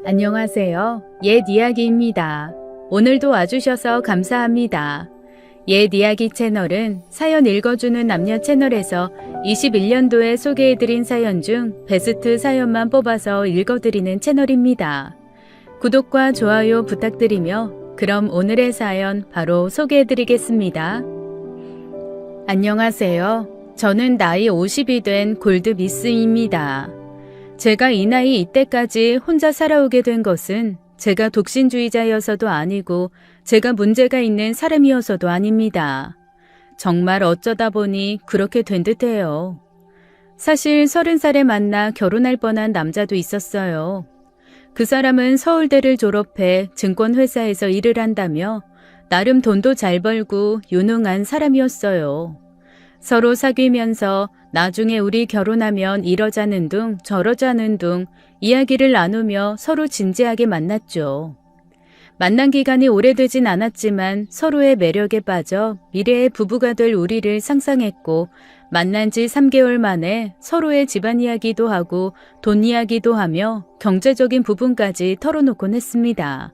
안녕하세요. 옛 이야기입니다. 오늘도 와주셔서 감사합니다. 옛 이야기 채널은 사연 읽어주는 남녀 채널에서 21년도에 소개해드린 사연 중 베스트 사연만 뽑아서 읽어드리는 채널입니다. 구독과 좋아요 부탁드리며 그럼 오늘의 사연 바로 소개해드리겠습니다. 안녕하세요. 저는 나이 50이 된 골드 미스입니다. 제가 이 나이 이때까지 혼자 살아오게 된 것은 제가 독신주의자여서도 아니고 제가 문제가 있는 사람이어서도 아닙니다. 정말 어쩌다 보니 그렇게 된 듯해요. 사실 30살에 만나 결혼할 뻔한 남자도 있었어요. 그 사람은 서울대를 졸업해 증권회사에서 일을 한다며 나름 돈도 잘 벌고 유능한 사람이었어요. 서로 사귀면서 나중에 우리 결혼하면 이러자는 둥 저러자는 둥 이야기를 나누며 서로 진지하게 만났죠. 만난 기간이 오래되진 않았지만 서로의 매력에 빠져 미래의 부부가 될 우리를 상상했고 만난 지 3개월 만에 서로의 집안 이야기도 하고 돈 이야기도 하며 경제적인 부분까지 털어놓곤 했습니다.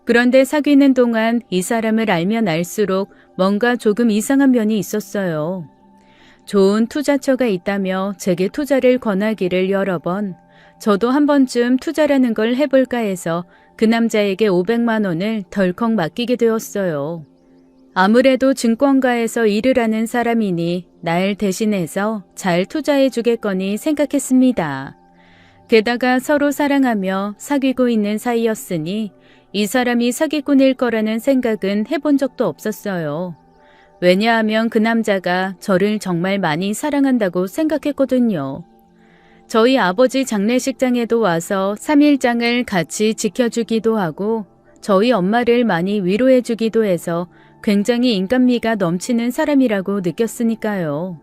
그런데 사귀는 동안 이 사람을 알면 알수록 뭔가 조금 이상한 면이 있었어요. 좋은 투자처가 있다며 제게 투자를 권하기를 여러 번, 저도 한 번쯤 투자라는 걸 해볼까 해서 그 남자에게 500만 원을 덜컥 맡기게 되었어요. 아무래도 증권가에서 일을 하는 사람이니 날 대신해서 잘 투자해 주겠거니 생각했습니다. 게다가 서로 사랑하며 사귀고 있는 사이였으니 이 사람이 사기꾼일 거라는 생각은 해본 적도 없었어요. 왜냐하면 그 남자가 저를 정말 많이 사랑한다고 생각했거든요. 저희 아버지 장례식장에도 와서 3일장을 같이 지켜주기도 하고 저희 엄마를 많이 위로해주기도 해서 굉장히 인간미가 넘치는 사람이라고 느꼈으니까요.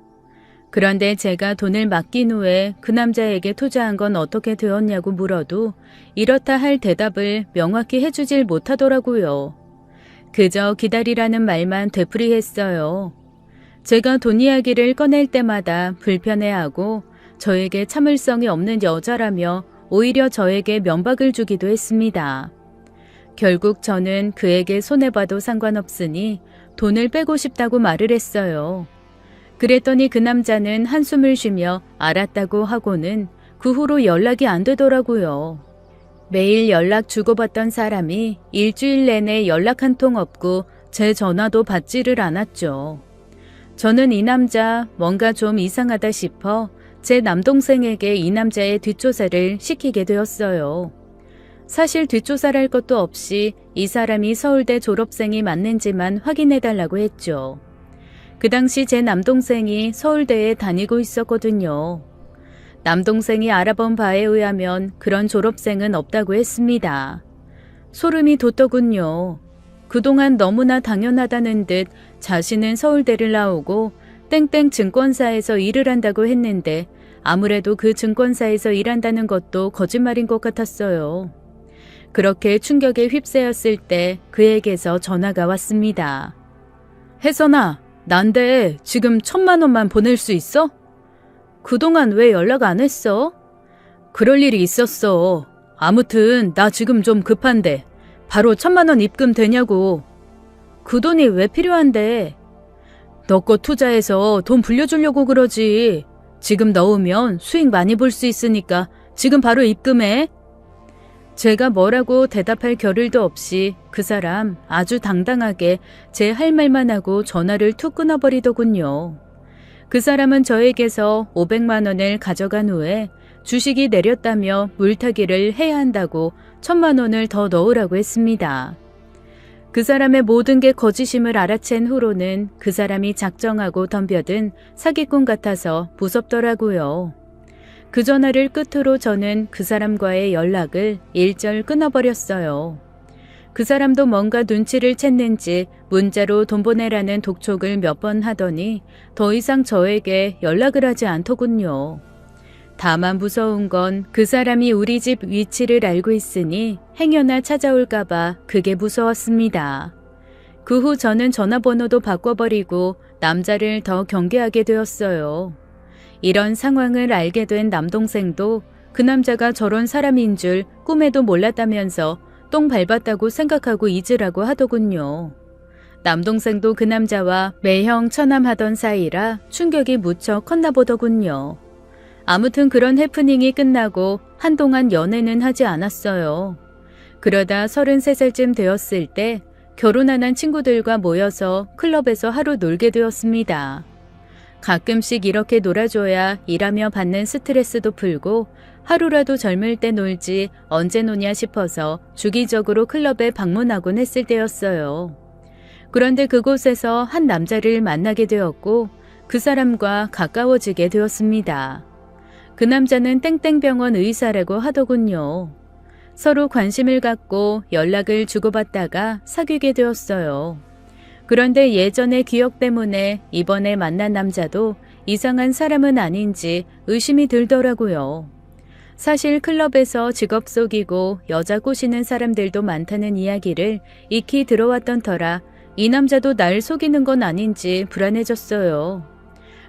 그런데 제가 돈을 맡긴 후에 그 남자에게 투자한 건 어떻게 되었냐고 물어도 이렇다 할 대답을 명확히 해주질 못하더라고요. 그저 기다리라는 말만 되풀이했어요. 제가 돈 이야기를 꺼낼 때마다 불편해하고 저에게 참을성이 없는 여자라며 오히려 저에게 면박을 주기도 했습니다. 결국 저는 그에게 손해봐도 상관없으니 돈을 빼고 싶다고 말을 했어요. 그랬더니 그 남자는 한숨을 쉬며 알았다고 하고는 그 후로 연락이 안 되더라고요. 매일 연락 주고받던 사람이 일주일 내내 연락 한 통 없고 제 전화도 받지를 않았죠. 저는 이 남자 뭔가 좀 이상하다 싶어 제 남동생에게 이 남자의 뒷조사를 시키게 되었어요. 사실 뒷조사할 것도 없이 이 사람이 서울대 졸업생이 맞는지만 확인해달라고 했죠. 그 당시 제 남동생이 서울대에 다니고 있었거든요. 남동생이 알아본 바에 의하면 그런 졸업생은 없다고 했습니다. 소름이 돋더군요. 그동안 너무나 당연하다는 듯 자신은 서울대를 나오고 땡땡 증권사에서 일을 한다고 했는데 아무래도 그 증권사에서 일한다는 것도 거짓말인 것 같았어요. 그렇게 충격에 휩싸였을 때 그에게서 전화가 왔습니다. 혜선아, 난데 지금 1,000만 원만 보낼 수 있어? 그동안 왜 연락 안 했어? 그럴 일이 있었어. 아무튼 나 지금 좀 급한데 바로 1,000만 원 입금 되냐고. 그 돈이 왜 필요한데? 너 거 투자해서 돈 불려주려고 그러지. 지금 넣으면 수익 많이 볼 수 있으니까 지금 바로 입금해. 제가 뭐라고 대답할 겨를도 없이 그 사람 아주 당당하게 제 할 말만 하고 전화를 툭 끊어버리더군요. 그 사람은 저에게서 500만 원을 가져간 후에 주식이 내렸다며 물타기를 해야 한다고 1,000만 원을 더 넣으라고 했습니다. 그 사람의 모든 게 거짓임을 알아챈 후로는 그 사람이 작정하고 덤벼든 사기꾼 같아서 무섭더라고요. 그 전화를 끝으로 저는 그 사람과의 연락을 일절 끊어버렸어요. 그 사람도 뭔가 눈치를 챘는지 문자로 돈 보내라는 독촉을 몇 번 하더니 더 이상 저에게 연락을 하지 않더군요. 다만 무서운 건 그 사람이 우리 집 위치를 알고 있으니 행여나 찾아올까봐 그게 무서웠습니다. 그 후 저는 전화번호도 바꿔버리고 남자를 더 경계하게 되었어요. 이런 상황을 알게 된 남동생도 그 남자가 저런 사람인 줄 꿈에도 몰랐다면서 똥 밟았다고 생각하고 잊으라고 하더군요. 남동생도 그 남자와 매형 처남하던 사이라 충격이 무척 컸나 보더군요. 아무튼 그런 해프닝이 끝나고 한동안 연애는 하지 않았어요. 그러다 33살쯤 되었을 때 결혼 안 한 친구들과 모여서 클럽에서 하루 놀게 되었습니다. 가끔씩 이렇게 놀아줘야 일하며 받는 스트레스도 풀고 하루라도 젊을 때 놀지 언제 노냐 싶어서 주기적으로 클럽에 방문하곤 했을 때였어요. 그런데 그곳에서 한 남자를 만나게 되었고 그 사람과 가까워지게 되었습니다. 그 남자는 땡땡병원 의사라고 하더군요. 서로 관심을 갖고 연락을 주고받다가 사귀게 되었어요. 그런데 예전의 기억 때문에 이번에 만난 남자도 이상한 사람은 아닌지 의심이 들더라고요. 사실 클럽에서 직업 속이고 여자 꼬시는 사람들도 많다는 이야기를 익히 들어왔던 터라 이 남자도 날 속이는 건 아닌지 불안해졌어요.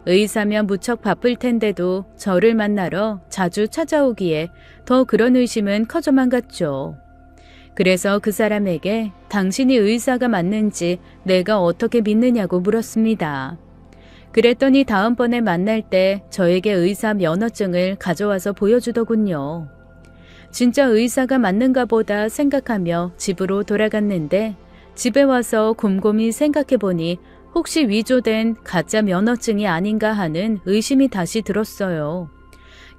의사면 무척 바쁠 텐데도 저를 만나러 자주 찾아오기에 더 그런 의심은 커져만 갔죠. 그래서 그 사람에게 당신이 의사가 맞는지 내가 어떻게 믿느냐고 물었습니다. 그랬더니 다음번에 만날 때 저에게 의사 면허증을 가져와서 보여주더군요. 진짜 의사가 맞는가 보다 생각하며 집으로 돌아갔는데 집에 와서 곰곰이 생각해보니 혹시 위조된 가짜 면허증이 아닌가 하는 의심이 다시 들었어요.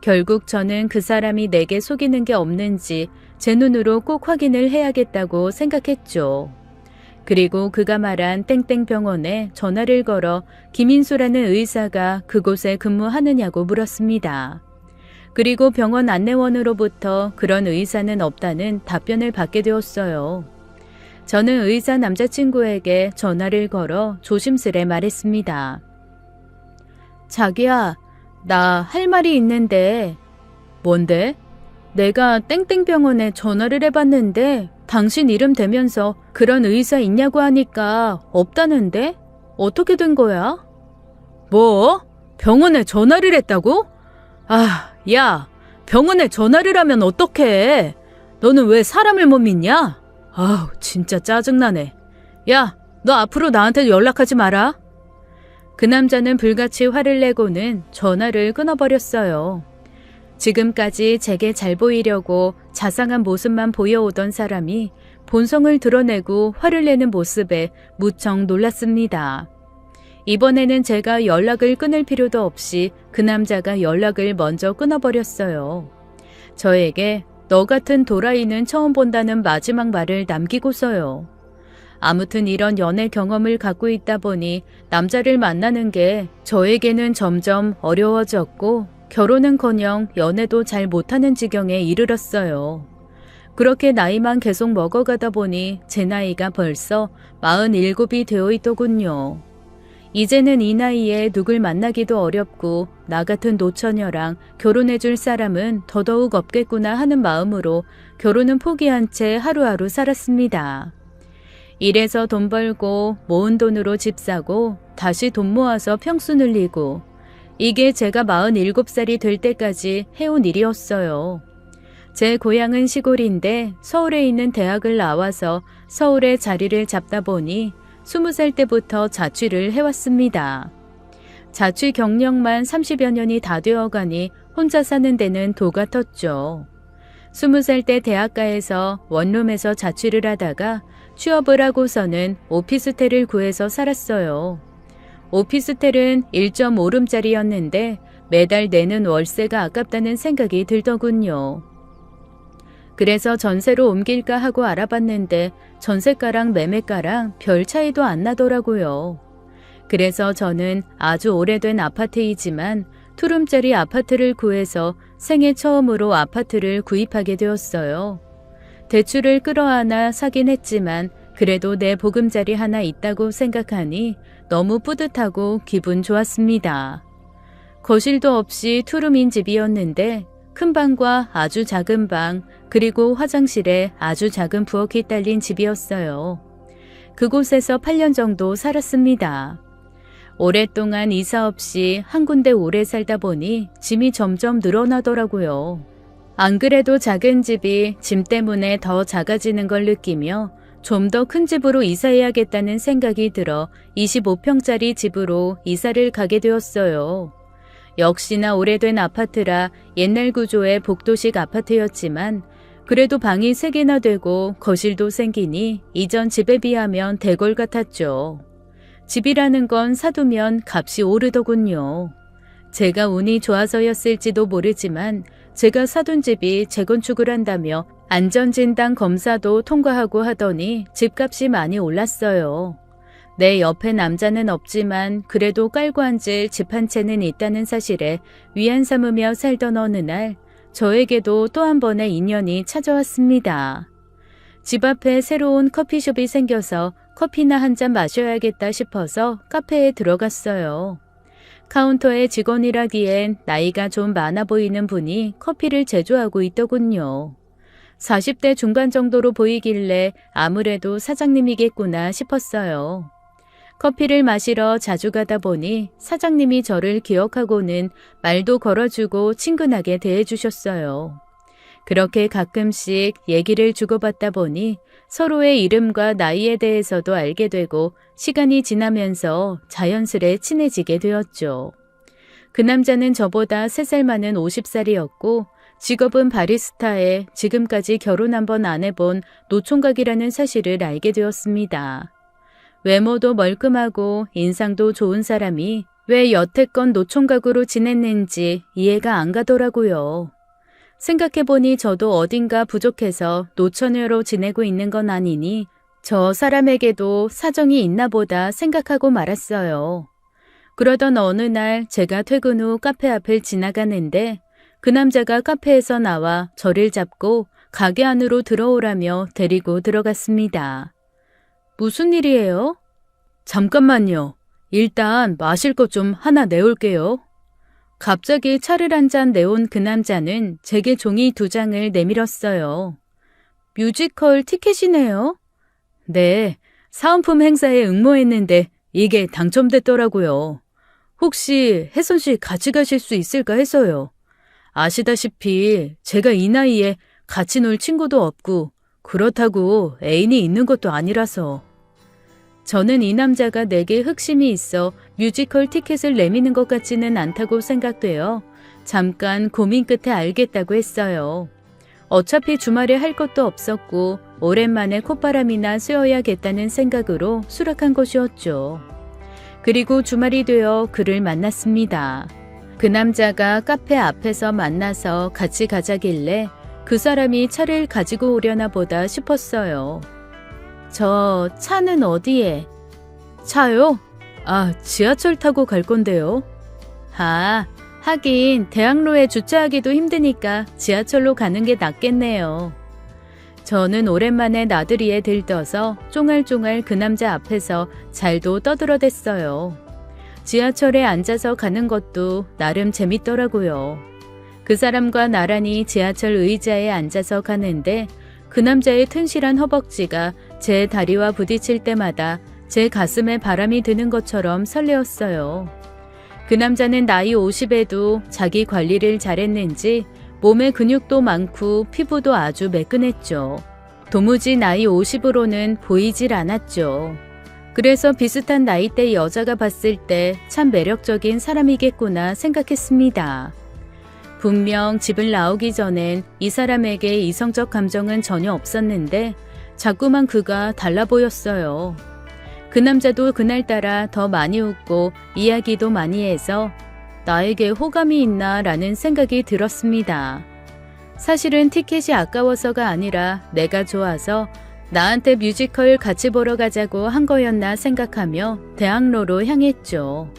결국 저는 그 사람이 내게 속이는 게 없는지 제 눈으로 꼭 확인을 해야겠다고 생각했죠. 그리고 그가 말한 땡땡병원에 전화를 걸어 김인수라는 의사가 그곳에 근무하느냐고 물었습니다. 그리고 병원 안내원으로부터 그런 의사는 없다는 답변을 받게 되었어요. 저는 의사 남자친구에게 전화를 걸어 조심스레 말했습니다. 자기야, 나 할 말이 있는데. 뭔데? 내가 땡땡병원에 전화를 해봤는데 당신 이름 대면서 그런 의사 있냐고 하니까 없다는데? 어떻게 된 거야? 뭐? 병원에 전화를 했다고? 아, 야, 병원에 전화를 하면 어떡해? 너는 왜 사람을 못 믿냐? 아우, 진짜 짜증나네. 야, 너 앞으로 나한테 연락하지 마라. 그 남자는 불같이 화를 내고는 전화를 끊어버렸어요. 지금까지 제게 잘 보이려고 자상한 모습만 보여오던 사람이 본성을 드러내고 화를 내는 모습에 무척 놀랐습니다. 이번에는 제가 연락을 끊을 필요도 없이 그 남자가 연락을 먼저 끊어버렸어요. 저에게 너 같은 도라이는 처음 본다는 마지막 말을 남기고서요. 아무튼 이런 연애 경험을 갖고 있다 보니 남자를 만나는 게 저에게는 점점 어려워졌고 결혼은커녕 연애도 잘 못하는 지경에 이르렀어요. 그렇게 나이만 계속 먹어가다 보니 제 나이가 벌써 47이 되어 있더군요. 이제는 이 나이에 누굴 만나기도 어렵고 나 같은 노처녀랑 결혼해줄 사람은 더더욱 없겠구나 하는 마음으로 결혼은 포기한 채 하루하루 살았습니다. 일해서 돈 벌고 모은 돈으로 집 사고 다시 돈 모아서 평수 늘리고 이게 제가 47살이 될 때까지 해온 일이었어요. 제 고향은 시골인데 서울에 있는 대학을 나와서 서울에 자리를 잡다 보니 20살 때부터 자취를 해왔습니다. 자취 경력만 30여 년이 다 되어가니 혼자 사는 데는 도가 텄죠. 20살 때 대학가에서 원룸에서 자취를 하다가 취업을 하고서는 오피스텔을 구해서 살았어요. 오피스텔은 1.5룸짜리였는데 매달 내는 월세가 아깝다는 생각이 들더군요. 그래서 전세로 옮길까 하고 알아봤는데 전세가랑 매매가랑 별 차이도 안 나더라고요. 그래서 저는 아주 오래된 아파트이지만 투룸짜리 아파트를 구해서 생애 처음으로 아파트를 구입하게 되었어요. 대출을 끌어안아 사긴 했지만 그래도 내 보금자리 하나 있다고 생각하니 너무 뿌듯하고 기분 좋았습니다. 거실도 없이 투룸인 집이었는데 큰 방과 아주 작은 방 그리고 화장실에 아주 작은 부엌이 딸린 집이었어요. 그곳에서 8년 정도 살았습니다. 오랫동안 이사 없이 한 군데 오래 살다 보니 짐이 점점 늘어나더라고요. 안 그래도 작은 집이 짐 때문에 더 작아지는 걸 느끼며 좀 더 큰 집으로 이사해야겠다는 생각이 들어 25평짜리 집으로 이사를 가게 되었어요. 역시나 오래된 아파트라 옛날 구조의 복도식 아파트였지만 그래도 방이 3개나 되고 거실도 생기니 이전 집에 비하면 대궐 같았죠. 집이라는 건 사두면 값이 오르더군요. 제가 운이 좋아서였을지도 모르지만 제가 사둔 집이 재건축을 한다며 안전진단 검사도 통과하고 하더니 집값이 많이 올랐어요. 내 옆에 남자는 없지만 그래도 깔고 앉을 집 한 채는 있다는 사실에 위안 삼으며 살던 어느 날 저에게도 또 한 번의 인연이 찾아왔습니다. 집 앞에 새로운 커피숍이 생겨서 커피나 한 잔 마셔야겠다 싶어서 카페에 들어갔어요. 카운터의 직원이라기엔 나이가 좀 많아 보이는 분이 커피를 제조하고 있더군요. 40대 중반 정도로 보이길래 아무래도 사장님이겠구나 싶었어요. 커피를 마시러 자주 가다 보니 사장님이 저를 기억하고는 말도 걸어주고 친근하게 대해주셨어요. 그렇게 가끔씩 얘기를 주고받다 보니 서로의 이름과 나이에 대해서도 알게 되고 시간이 지나면서 자연스레 친해지게 되었죠. 그 남자는 저보다 3살 많은 50살이었고 직업은 바리스타에 지금까지 결혼 한 번 안 해본 노총각이라는 사실을 알게 되었습니다. 외모도 멀끔하고 인상도 좋은 사람이 왜 여태껏 노총각으로 지냈는지 이해가 안 가더라고요. 생각해보니 저도 어딘가 부족해서 노처녀로 지내고 있는 건 아니니 저 사람에게도 사정이 있나 보다 생각하고 말았어요. 그러던 어느 날 제가 퇴근 후 카페 앞을 지나가는데 그 남자가 카페에서 나와 저를 잡고 가게 안으로 들어오라며 데리고 들어갔습니다. 무슨 일이에요? 잠깐만요. 일단 마실 것 좀 하나 내올게요. 갑자기 차를 한 잔 내온 그 남자는 제게 종이 2장을 내밀었어요. 뮤지컬 티켓이네요? 네, 사은품 행사에 응모했는데 이게 당첨됐더라고요. 혹시 혜선 씨 같이 가실 수 있을까 해서요. 아시다시피 제가 이 나이에 같이 놀 친구도 없고 그렇다고 애인이 있는 것도 아니라서. 저는 이 남자가 내게 흑심이 있어 뮤지컬 티켓을 내미는 것 같지는 않다고 생각되어 잠깐 고민 끝에 알겠다고 했어요. 어차피 주말에 할 것도 없었고 오랜만에 콧바람이나 쐬어야겠다는 생각으로 수락한 것이었죠. 그리고 주말이 되어 그를 만났습니다. 그 남자가 카페 앞에서 만나서 같이 가자길래 그 사람이 차를 가지고 오려나 보다 싶었어요. 저 차는 어디에? 차요? 아, 지하철 타고 갈 건데요. 아, 하긴 대학로에 주차하기도 힘드니까 지하철로 가는 게 낫겠네요. 저는 오랜만에 나들이에 들떠서 쫑알쫑알 그 남자 앞에서 잘도 떠들어댔어요. 지하철에 앉아서 가는 것도 나름 재밌더라고요. 그 사람과 나란히 지하철 의자에 앉아서 가는데 그 남자의 튼실한 허벅지가 제 다리와 부딪힐 때마다 제 가슴에 바람이 드는 것처럼 설레었어요. 그 남자는 나이 50에도 자기 관리를 잘했는지 몸에 근육도 많고 피부도 아주 매끈했죠. 도무지 나이 50으로는 보이질 않았죠. 그래서 비슷한 나이대 여자가 봤을 때 참 매력적인 사람이겠구나 생각했습니다. 분명 집을 나오기 전엔 이 사람에게 이성적 감정은 전혀 없었는데 자꾸만 그가 달라 보였어요. 그 남자도 그날따라 더 많이 웃고 이야기도 많이 해서 나에게 호감이 있나 라는 생각이 들었습니다. 사실은 티켓이 아까워서가 아니라 내가 좋아서 나한테 뮤지컬 같이 보러 가자고 한 거였나 생각하며 대학로로 향했죠.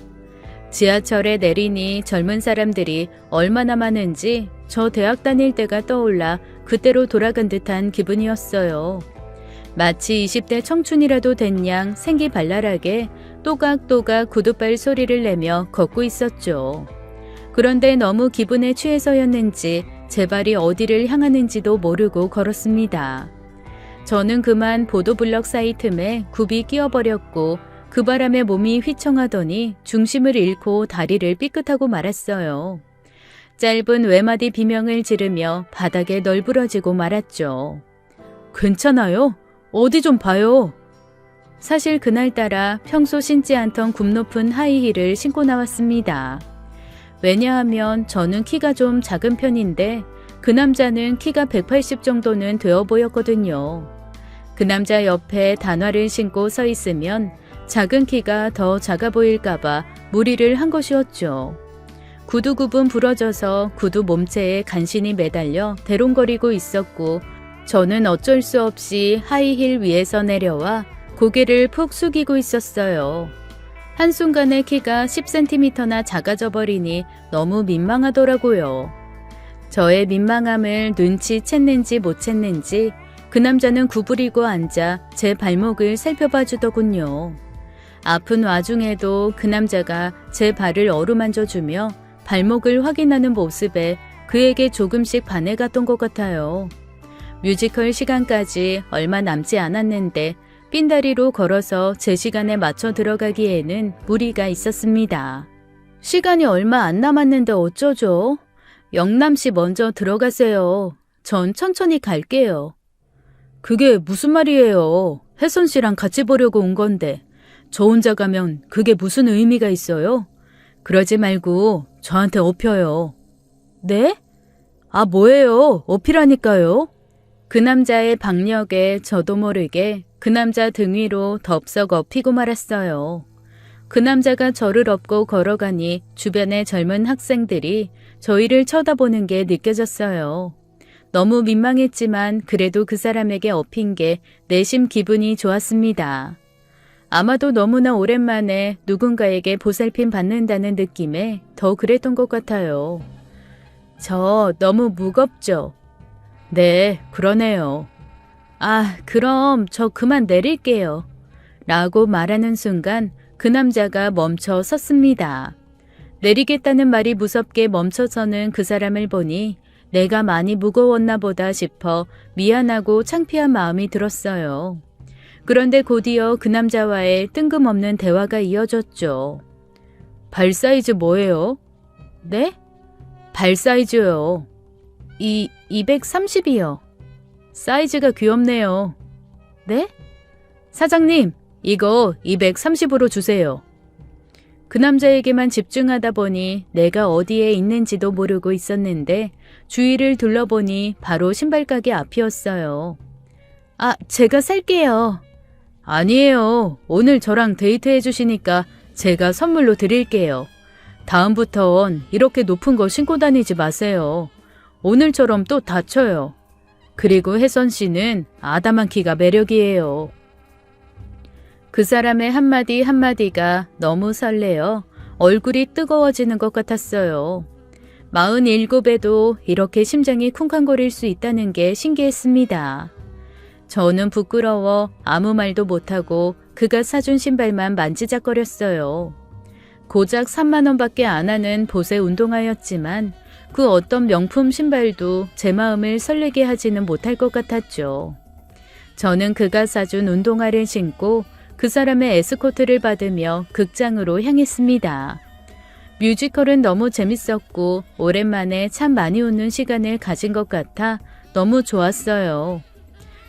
지하철에 내리니 젊은 사람들이 얼마나 많은지 저 대학 다닐 때가 떠올라 그때로 돌아간 듯한 기분이었어요. 마치 20대 청춘이라도 된 양 생기발랄하게 또각또각 구두발 소리를 내며 걷고 있었죠. 그런데 너무 기분에 취해서였는지 제 발이 어디를 향하는지도 모르고 걸었습니다. 저는 그만 보도블럭 사이 틈에 굽이 끼어버렸고 그 바람에 몸이 휘청하더니 중심을 잃고 다리를 삐끗하고 말았어요. 짧은 외마디 비명을 지르며 바닥에 널브러지고 말았죠. 괜찮아요? 어디 좀 봐요. 사실 그날따라 평소 신지 않던 굽 높은 하이힐을 신고 나왔습니다. 왜냐하면 저는 키가 좀 작은 편인데 그 남자는 키가 180 정도는 되어 보였거든요. 그 남자 옆에 단화를 신고 서 있으면 작은 키가 더 작아 보일까봐 무리를 한 것이었죠. 구두 굽은 부러져서 구두 몸체에 간신히 매달려 대롱거리고 있었고 저는 어쩔 수 없이 하이힐 위에서 내려와 고개를 푹 숙이고 있었어요. 한순간에 키가 10cm나 작아져 버리니 너무 민망하더라고요. 저의 민망함을 눈치챘는지 못 챘는지 그 남자는 구부리고 앉아 제 발목을 살펴봐 주더군요. 아픈 와중에도 그 남자가 제 발을 어루만져 주며 발목을 확인하는 모습에 그에게 조금씩 반해갔던 것 같아요. 뮤지컬 시간까지 얼마 남지 않았는데 삔다리로 걸어서 제 시간에 맞춰 들어가기에는 무리가 있었습니다. 시간이 얼마 안 남았는데 어쩌죠? 영남씨 먼저 들어가세요. 전 천천히 갈게요. 그게 무슨 말이에요? 혜선씨랑 같이 보려고 온 건데 저 혼자 가면 그게 무슨 의미가 있어요? 그러지 말고 저한테 업혀요. 네? 아 뭐예요? 업히라니까요. 그 남자의 박력에 저도 모르게 그 남자 등 위로 덥석 업히고 말았어요. 그 남자가 저를 업고 걸어가니 주변의 젊은 학생들이 저희를 쳐다보는 게 느껴졌어요. 너무 민망했지만 그래도 그 사람에게 업힌 게 내심 기분이 좋았습니다. 아마도 너무나 오랜만에 누군가에게 보살핌 받는다는 느낌에 더 그랬던 것 같아요. 저 너무 무겁죠? 네, 그러네요. 아, 그럼 저 그만 내릴게요. 라고 말하는 순간 그 남자가 멈춰 섰습니다. 내리겠다는 말이 무섭게 멈춰서는 그 사람을 보니 내가 많이 무거웠나 보다 싶어 미안하고 창피한 마음이 들었어요. 그런데 곧이어 그 남자와의 뜬금없는 대화가 이어졌죠. 발 사이즈 뭐예요? 네? 발 사이즈요. 230이요. 사이즈가 귀엽네요. 네? 사장님, 이거 230으로 주세요. 그 남자에게만 집중하다 보니 내가 어디에 있는지도 모르고 있었는데 주위를 둘러보니 바로 신발가게 앞이었어요. 아, 제가 살게요. 아니에요. 오늘 저랑 데이트해 주시니까 제가 선물로 드릴게요. 다음부턴 이렇게 높은 거 신고 다니지 마세요. 오늘처럼 또 다쳐요. 그리고 혜선 씨는 아담한 키가 매력이에요. 그 사람의 한마디 한마디가 너무 설레어 얼굴이 뜨거워지는 것 같았어요. 47에도 이렇게 심장이 쿵쾅거릴 수 있다는 게 신기했습니다. 저는 부끄러워 아무 말도 못하고 그가 사준 신발만 만지작거렸어요. 고작 3만 원밖에 안 하는 보세 운동화였지만 그 어떤 명품 신발도 제 마음을 설레게 하지는 못할 것 같았죠. 저는 그가 사준 운동화를 신고 그 사람의 에스코트를 받으며 극장으로 향했습니다. 뮤지컬은 너무 재밌었고 오랜만에 참 많이 웃는 시간을 가진 것 같아 너무 좋았어요.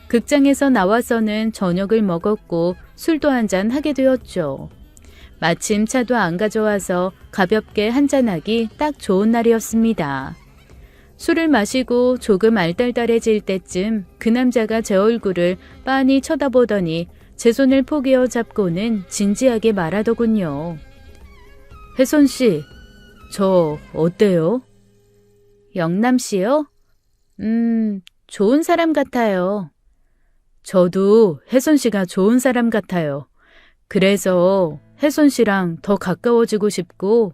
극장에서 나와서는 저녁을 먹었고 술도 한잔 하게 되었죠. 마침 차도 안 가져와서 가볍게 한잔하기 딱 좋은 날이었습니다. 술을 마시고 조금 알딸딸해질 때쯤 그 남자가 제 얼굴을 빤히 쳐다보더니 제 손을 포개어 잡고는 진지하게 말하더군요. 혜선 씨, 저 어때요? 영남 씨요? 좋은 사람 같아요. 저도 혜선 씨가 좋은 사람 같아요. 그래서 혜선 씨랑 더 가까워지고 싶고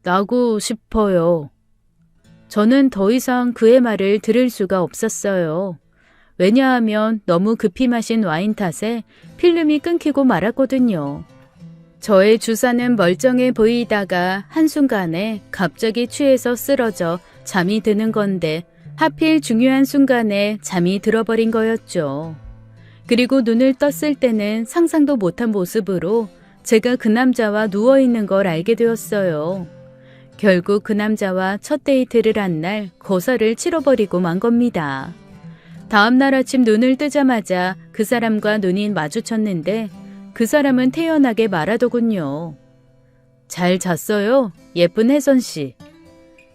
나고 싶어요. 저는 더 이상 그의 말을 들을 수가 없었어요. 왜냐하면 너무 급히 마신 와인 탓에 필름이 끊기고 말았거든요. 저의 주사는 멀쩡해 보이다가 한순간에 갑자기 취해서 쓰러져 잠이 드는 건데 하필 중요한 순간에 잠이 들어버린 거였죠. 그리고 눈을 떴을 때는 상상도 못한 모습으로 제가 그 남자와 누워있는 걸 알게 되었어요. 결국 그 남자와 첫 데이트를 한 날 거사를 치러버리고 만 겁니다. 다음 날 아침 눈을 뜨자마자 그 사람과 눈이 마주쳤는데 그 사람은 태연하게 말하더군요. 잘 잤어요? 예쁜 혜선 씨.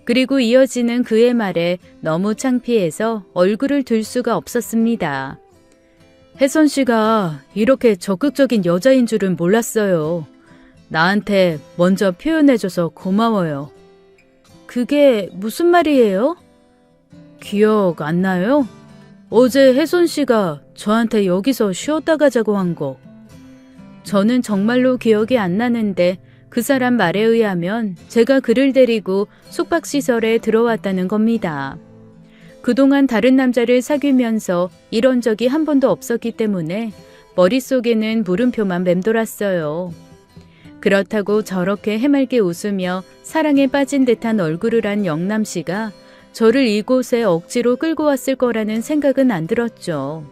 그리고 이어지는 그의 말에 너무 창피해서 얼굴을 들 수가 없었습니다. 혜선 씨가 이렇게 적극적인 여자인 줄은 몰랐어요. 나한테 먼저 표현해줘서 고마워요. 그게 무슨 말이에요? 기억 안 나요? 어제 혜선 씨가 저한테 여기서 쉬었다 가자고 한 거. 저는 정말로 기억이 안 나는데 그 사람 말에 의하면 제가 그를 데리고 숙박시설에 들어왔다는 겁니다. 그동안 다른 남자를 사귀면서 이런 적이 한 번도 없었기 때문에 머릿속에는 물음표만 맴돌았어요. 그렇다고 저렇게 해맑게 웃으며 사랑에 빠진 듯한 얼굴을 한 영남 씨가 저를 이곳에 억지로 끌고 왔을 거라는 생각은 안 들었죠.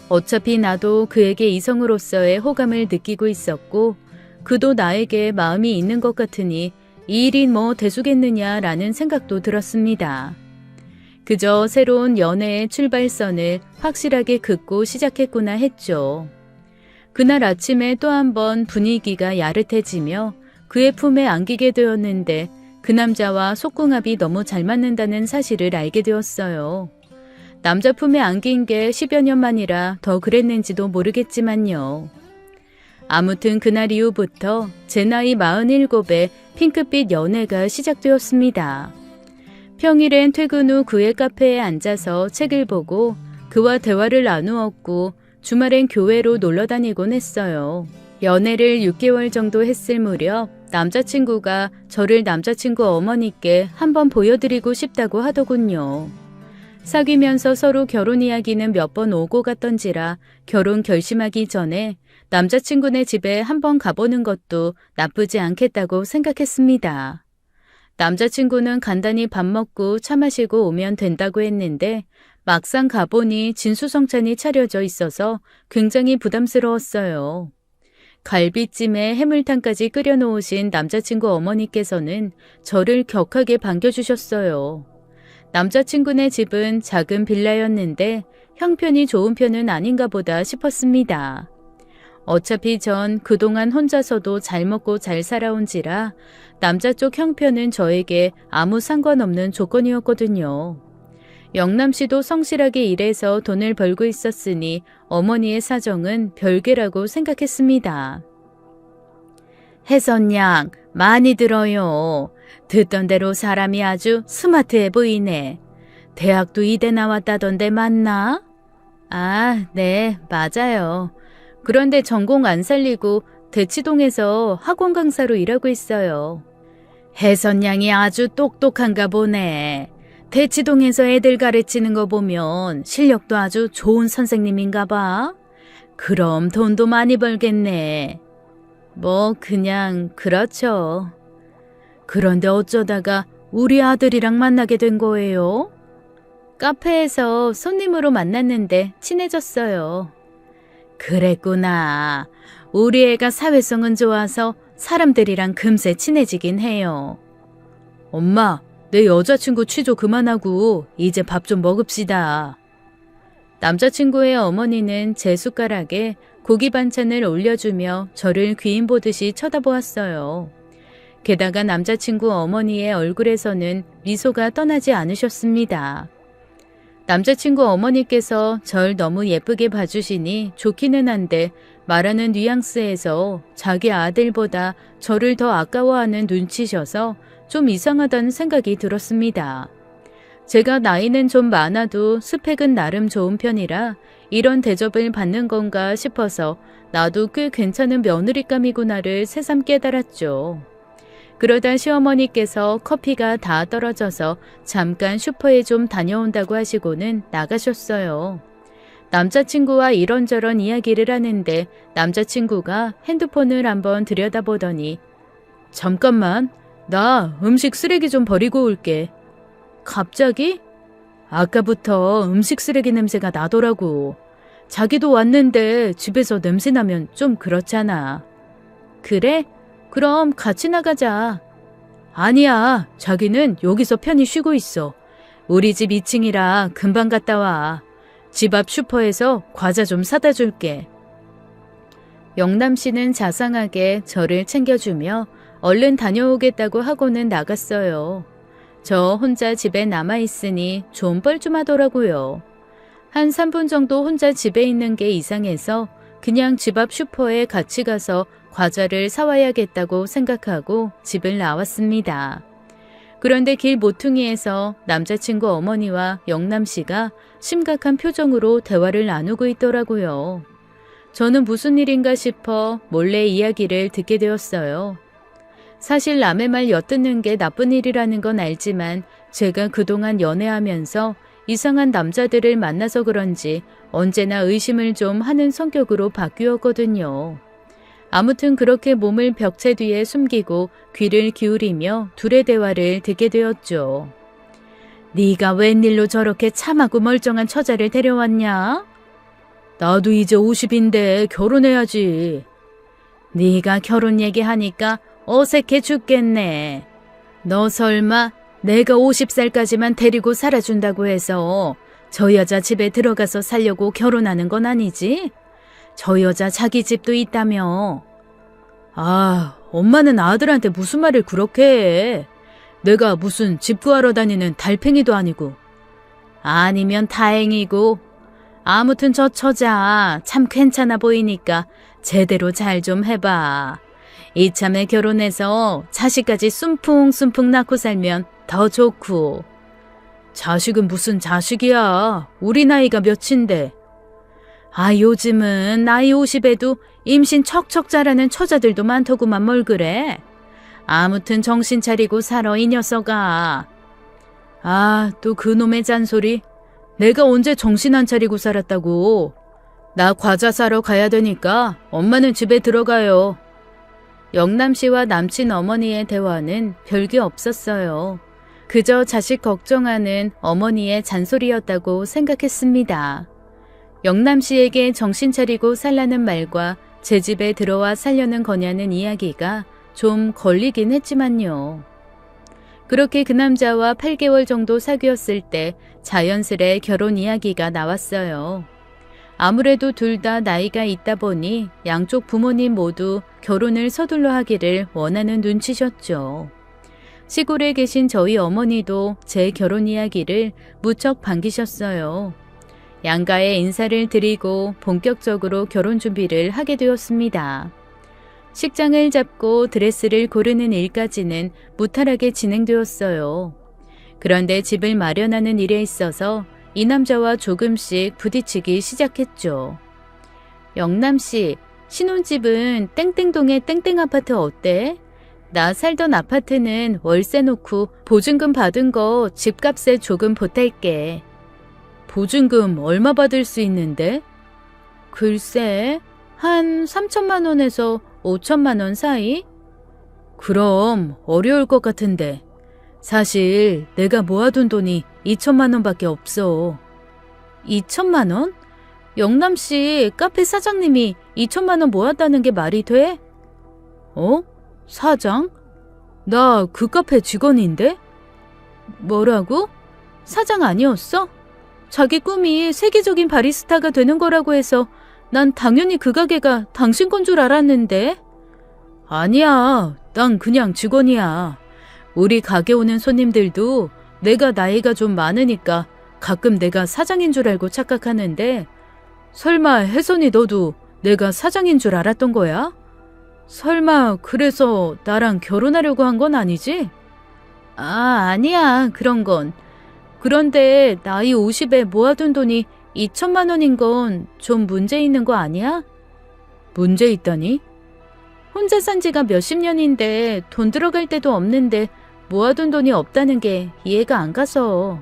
어차피 나도 그에게 이성으로서의 호감을 느끼고 있었고 그도 나에게 마음이 있는 것 같으니 이 일이 뭐 대수겠느냐라는 생각도 들었습니다. 그저 새로운 연애의 출발선을 확실하게 긋고 시작했구나 했죠. 그날 아침에 또 한 번 분위기가 야릇해지며 그의 품에 안기게 되었는데 그 남자와 속궁합이 너무 잘 맞는다는 사실을 알게 되었어요. 남자 품에 안긴 게 10여 년 만이라 더 그랬는지도 모르겠지만요. 아무튼 그날 이후부터 제 나이 47에 핑크빛 연애가 시작되었습니다. 평일엔 퇴근 후 그의 카페에 앉아서 책을 보고 그와 대화를 나누었고 주말엔 교회로 놀러 다니곤 했어요. 연애를 6개월 정도 했을 무렵 남자친구가 저를 남자친구 어머니께 한번 보여드리고 싶다고 하더군요. 사귀면서 서로 결혼 이야기는 몇 번 오고 갔던지라 결혼 결심하기 전에 남자친구네 집에 한번 가보는 것도 나쁘지 않겠다고 생각했습니다. 남자친구는 간단히 밥 먹고 차 마시고 오면 된다고 했는데 막상 가보니 진수성찬이 차려져 있어서 굉장히 부담스러웠어요. 갈비찜에 해물탕까지 끓여놓으신 남자친구 어머니께서는 저를 격하게 반겨주셨어요. 남자친구네 집은 작은 빌라였는데 형편이 좋은 편은 아닌가 보다 싶었습니다. 어차피 전 그동안 혼자서도 잘 먹고 잘 살아온지라 남자 쪽 형편은 저에게 아무 상관없는 조건이었거든요. 영남 씨도 성실하게 일해서 돈을 벌고 있었으니 어머니의 사정은 별개라고 생각했습니다. 혜선 양, 많이 들어요. 듣던 대로 사람이 아주 스마트해 보이네. 대학도 이대 나왔다던데 맞나? 아, 네, 맞아요. 그런데 전공 안 살리고 대치동에서 학원 강사로 일하고 있어요. 혜선 양이 아주 똑똑한가 보네. 대치동에서 애들 가르치는 거 보면 실력도 아주 좋은 선생님인가 봐. 그럼 돈도 많이 벌겠네. 뭐 그냥 그렇죠. 그런데 어쩌다가 우리 아들이랑 만나게 된 거예요? 카페에서 손님으로 만났는데 친해졌어요. 그랬구나. 우리 애가 사회성은 좋아서 사람들이랑 금세 친해지긴 해요. 엄마, 내 여자친구 취조 그만하고 이제 밥 좀 먹읍시다. 남자친구의 어머니는 제 숟가락에 고기 반찬을 올려주며 저를 귀인 보듯이 쳐다보았어요. 게다가 남자친구 어머니의 얼굴에서는 미소가 떠나지 않으셨습니다. 남자친구 어머니께서 절 너무 예쁘게 봐주시니 좋기는 한데 말하는 뉘앙스에서 자기 아들보다 저를 더 아까워하는 눈치셔서 좀 이상하다는 생각이 들었습니다. 제가 나이는 좀 많아도 스펙은 나름 좋은 편이라 이런 대접을 받는 건가 싶어서 나도 꽤 괜찮은 며느리감이구나를 새삼 깨달았죠. 그러다 시어머니께서 커피가 다 떨어져서 잠깐 슈퍼에 좀 다녀온다고 하시고는 나가셨어요. 남자친구와 이런저런 이야기를 하는데 남자친구가 핸드폰을 한번 들여다보더니 잠깐만, 나 음식 쓰레기 좀 버리고 올게. 갑자기? 아까부터 음식 쓰레기 냄새가 나더라고. 자기도 왔는데 집에서 냄새 나면 좀 그렇잖아. 그래? 그럼 같이 나가자. 아니야, 자기는 여기서 편히 쉬고 있어. 우리 집 2층이라 금방 갔다 와. 집 앞 슈퍼에서 과자 좀 사다 줄게. 영남 씨는 자상하게 저를 챙겨주며 얼른 다녀오겠다고 하고는 나갔어요. 저 혼자 집에 남아있으니 좀 뻘쭘하더라고요. 한 3분 정도 혼자 집에 있는 게 이상해서 그냥 집 앞 슈퍼에 같이 가서 과자를 사와야겠다고 생각하고 집을 나왔습니다. 그런데 길 모퉁이에서 남자친구 어머니와 영남 씨가 심각한 표정으로 대화를 나누고 있더라고요. 저는 무슨 일인가 싶어 몰래 이야기를 듣게 되었어요. 사실 남의 말 엿듣는 게 나쁜 일이라는 건 알지만 제가 그동안 연애하면서 이상한 남자들을 만나서 그런지 언제나 의심을 좀 하는 성격으로 바뀌었거든요. 아무튼 그렇게 몸을 벽체 뒤에 숨기고 귀를 기울이며 둘의 대화를 듣게 되었죠. 네가 웬일로 저렇게 참하고 멀쩡한 처자를 데려왔냐? 나도 이제 50인데 결혼해야지. 네가 결혼 얘기하니까 어색해 죽겠네. 너 설마 내가 50살까지만 데리고 살아준다고 해서 저 여자 집에 들어가서 살려고 결혼하는 건 아니지? 저 여자 자기 집도 있다며. 아, 엄마는 아들한테 무슨 말을 그렇게 해. 내가 무슨 집 구하러 다니는 달팽이도 아니고. 아니면 다행이고. 아무튼 저 처자 참 괜찮아 보이니까 제대로 잘 좀 해봐. 이참에 결혼해서 자식까지 숨풍숨풍 낳고 살면 더 좋고. 자식은 무슨 자식이야. 우리 나이가 몇인데. 아, 요즘은 나이 50에도 임신 척척 자라는 처자들도 많더구만 뭘 그래. 아무튼 정신 차리고 살아 이 녀석아. 아, 또 그놈의 잔소리. 내가 언제 정신 안 차리고 살았다고. 나 과자 사러 가야 되니까 엄마는 집에 들어가요. 영남 씨와 남친 어머니의 대화는 별게 없었어요. 그저 자식 걱정하는 어머니의 잔소리였다고 생각했습니다. 영남 씨에게 정신 차리고 살라는 말과 제 집에 들어와 살려는 거냐는 이야기가 좀 걸리긴 했지만요. 그렇게 그 남자와 8개월 정도 사귀었을 때 자연스레 결혼 이야기가 나왔어요. 아무래도 둘 다 나이가 있다 보니 양쪽 부모님 모두 결혼을 서둘러 하기를 원하는 눈치셨죠. 시골에 계신 저희 어머니도 제 결혼 이야기를 무척 반기셨어요. 양가에 인사를 드리고 본격적으로 결혼 준비를 하게 되었습니다. 식장을 잡고 드레스를 고르는 일까지는 무탈하게 진행되었어요. 그런데 집을 마련하는 일에 있어서 이 남자와 조금씩 부딪히기 시작했죠. 영남씨, 신혼집은 땡땡동의 땡땡 아파트 어때? 나 살던 아파트는 월세 놓고 보증금 받은 거 집값에 조금 보탤게. 보증금 얼마 받을 수 있는데? 글쎄, 한 3천만 원에서 5천만 원 사이? 그럼 어려울 것 같은데. 사실 내가 모아둔 돈이 2천만 원밖에 없어. 2천만 원? 영남씨 카페 사장님이 2천만 원 모았다는 게 말이 돼? 어? 사장? 나 그 카페 직원인데? 뭐라고? 사장 아니었어? 자기 꿈이 세계적인 바리스타가 되는 거라고 해서 난 당연히 그 가게가 당신 건 줄 알았는데. 아니야, 난 그냥 직원이야. 우리 가게 오는 손님들도 내가 나이가 좀 많으니까 가끔 내가 사장인 줄 알고 착각하는데, 설마 혜선이 너도 내가 사장인 줄 알았던 거야? 설마 그래서 나랑 결혼하려고 한 건 아니지? 아, 아니야, 그런 건. 그런데 나이 50에 모아둔 돈이 2천만 원인 건 좀 문제 있는 거 아니야? 문제 있다니? 혼자 산 지가 몇십 년인데 돈 들어갈 데도 없는데 모아둔 돈이 없다는 게 이해가 안 가서.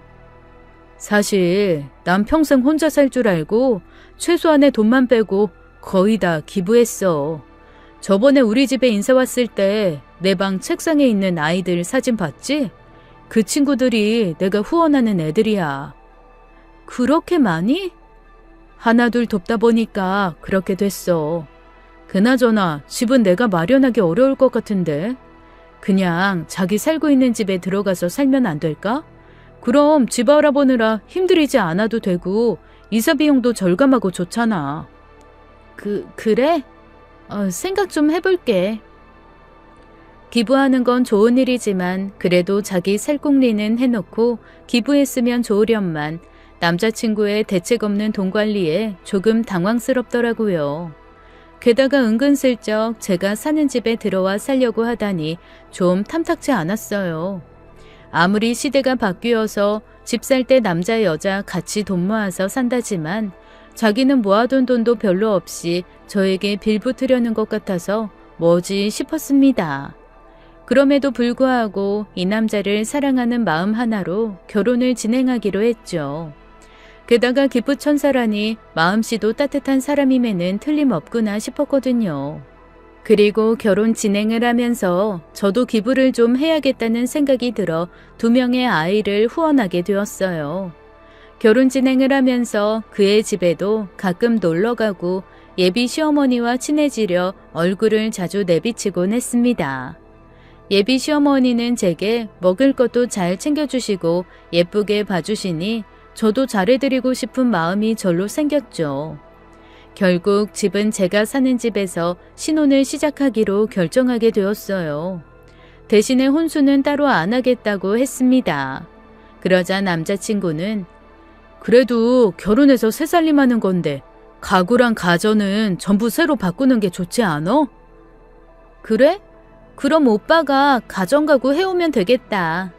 사실 난 평생 혼자 살 줄 알고 최소한의 돈만 빼고 거의 다 기부했어. 저번에 우리 집에 인사 왔을 때 내 방 책상에 있는 아이들 사진 봤지? 그 친구들이 내가 후원하는 애들이야. 그렇게 많이? 하나둘 돕다 보니까 그렇게 됐어. 그나저나 집은 내가 마련하기 어려울 것 같은데. 그냥 자기 살고 있는 집에 들어가서 살면 안 될까? 그럼 집 알아보느라 힘들이지 않아도 되고 이사 비용도 절감하고 좋잖아. 그래? 생각 좀 해볼게. 기부하는 건 좋은 일이지만 그래도 자기 살궁리는 해놓고 기부했으면 좋으련만 남자친구의 대책 없는 돈 관리에 조금 당황스럽더라고요. 게다가 은근슬쩍 제가 사는 집에 들어와 살려고 하다니 좀 탐탁지 않았어요. 아무리 시대가 바뀌어서 집 살 때 남자 여자 같이 돈 모아서 산다지만 자기는 모아둔 돈도 별로 없이 저에게 빌붙으려는 것 같아서 뭐지 싶었습니다. 그럼에도 불구하고 이 남자를 사랑하는 마음 하나로 결혼을 진행하기로 했죠. 게다가 기쁘천사라니 마음씨도 따뜻한 사람임에는 틀림없구나 싶었거든요. 그리고 결혼 진행을 하면서 저도 기부를 좀 해야겠다는 생각이 들어 2명의 아이를 후원하게 되었어요. 결혼 진행을 하면서 그의 집에도 가끔 놀러가고 예비 시어머니와 친해지려 얼굴을 자주 내비치곤 했습니다. 예비 시어머니는 제게 먹을 것도 잘 챙겨주시고 예쁘게 봐주시니 저도 잘해드리고 싶은 마음이 절로 생겼죠. 결국 집은 제가 사는 집에서 신혼을 시작하기로 결정하게 되었어요. 대신에 혼수는 따로 안 하겠다고 했습니다. 그러자 남자친구는 그래도 결혼해서 새살림하는 건데 가구랑 가전은 전부 새로 바꾸는 게 좋지 않어? 그래? 그럼 오빠가 가전가구 해오면 되겠다.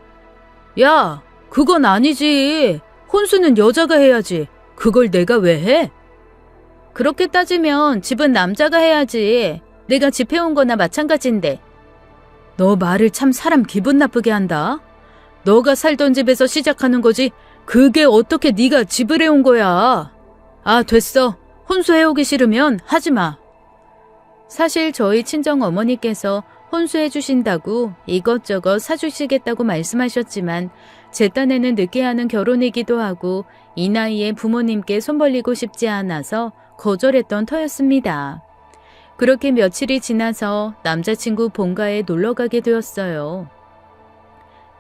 야, 그건 아니지. 혼수는 여자가 해야지. 그걸 내가 왜 해? 그렇게 따지면 집은 남자가 해야지. 내가 집 해온 거나 마찬가지인데. 너 말을 참 사람 기분 나쁘게 한다. 너가 살던 집에서 시작하는 거지. 그게 어떻게 네가 집을 해온 거야. 아, 됐어. 혼수 해오기 싫으면 하지 마. 사실 저희 친정 어머니께서 혼수해 주신다고 이것저것 사주시겠다고 말씀하셨지만 제 딴에는 늦게 하는 결혼이기도 하고 이 나이에 부모님께 손 벌리고 싶지 않아서 거절했던 터였습니다. 그렇게 며칠이 지나서 남자친구 본가에 놀러 가게 되었어요.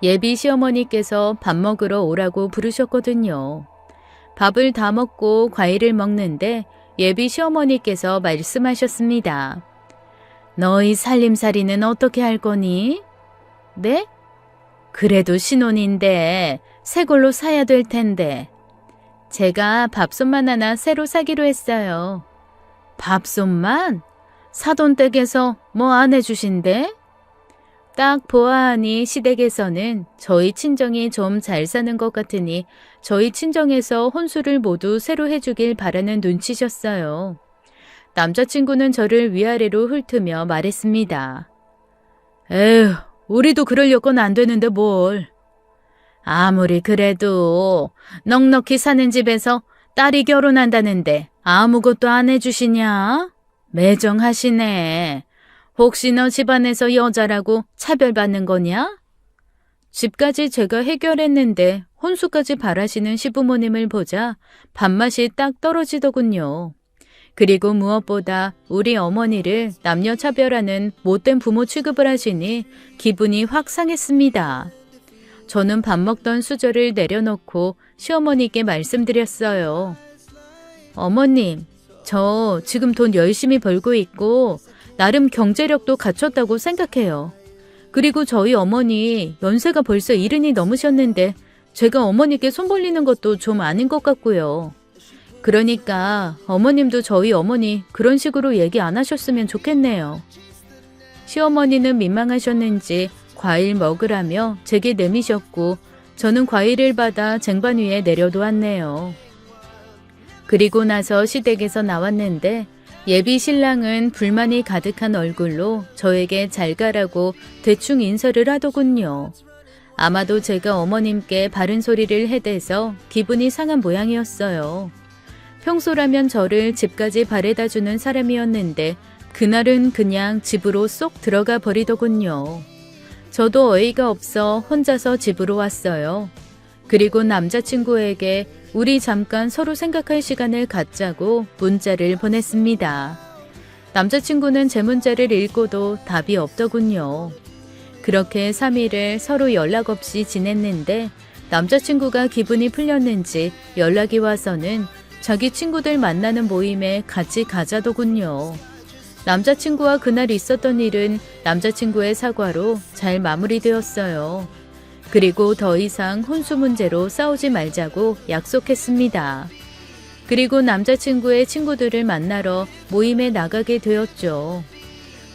예비 시어머니께서 밥 먹으러 오라고 부르셨거든요. 밥을 다 먹고 과일을 먹는데 예비 시어머니께서 말씀하셨습니다. 너희 살림살이는 어떻게 할 거니? 네? 그래도 신혼인데 새 걸로 사야 될 텐데. 제가 밥솥만 하나 새로 사기로 했어요. 밥솥만? 사돈댁에서 뭐 안 해주신대? 딱 보아하니 시댁에서는 저희 친정이 좀 잘 사는 것 같으니 저희 친정에서 혼수를 모두 새로 해주길 바라는 눈치셨어요. 남자친구는 저를 위아래로 훑으며 말했습니다. 에휴, 우리도 그러려고는 안 되는데 뭘. 아무리 그래도 넉넉히 사는 집에서 딸이 결혼한다는데 아무것도 안 해주시냐? 매정하시네. 혹시 너 집안에서 여자라고 차별받는 거냐? 집까지 제가 해결했는데 혼수까지 바라시는 시부모님을 보자 밥맛이 딱 떨어지더군요. 그리고 무엇보다 우리 어머니를 남녀 차별하는 못된 부모 취급을 하시니 기분이 확 상했습니다. 저는 밥 먹던 수저를 내려놓고 시어머니께 말씀드렸어요. 어머님, 저 지금 돈 열심히 벌고 있고 나름 경제력도 갖췄다고 생각해요. 그리고 저희 어머니 연세가 벌써 70이 넘으셨는데 제가 어머니께 손 벌리는 것도 좀 아닌 것 같고요. 그러니까 어머님도 저희 어머니 그런 식으로 얘기 안 하셨으면 좋겠네요. 시어머니는 민망하셨는지 과일 먹으라며 제게 내미셨고 저는 과일을 받아 쟁반 위에 내려놓았네요. 그리고 나서 시댁에서 나왔는데 예비 신랑은 불만이 가득한 얼굴로 저에게 잘 가라고 대충 인사를 하더군요. 아마도 제가 어머님께 바른 소리를 해대서 기분이 상한 모양이었어요. 평소라면 저를 집까지 바래다주는 사람이었는데 그날은 그냥 집으로 쏙 들어가 버리더군요. 저도 어이가 없어 혼자서 집으로 왔어요. 그리고 남자친구에게 우리 잠깐 서로 생각할 시간을 갖자고 문자를 보냈습니다. 남자친구는 제 문자를 읽고도 답이 없더군요. 그렇게 3일을 서로 연락 없이 지냈는데 남자친구가 기분이 풀렸는지 연락이 와서는 자기 친구들 만나는 모임에 같이 가자더군요. 남자친구와 그날 있었던 일은 남자친구의 사과로 잘 마무리되었어요. 그리고 더 이상 혼수 문제로 싸우지 말자고 약속했습니다. 그리고 남자친구의 친구들을 만나러 모임에 나가게 되었죠.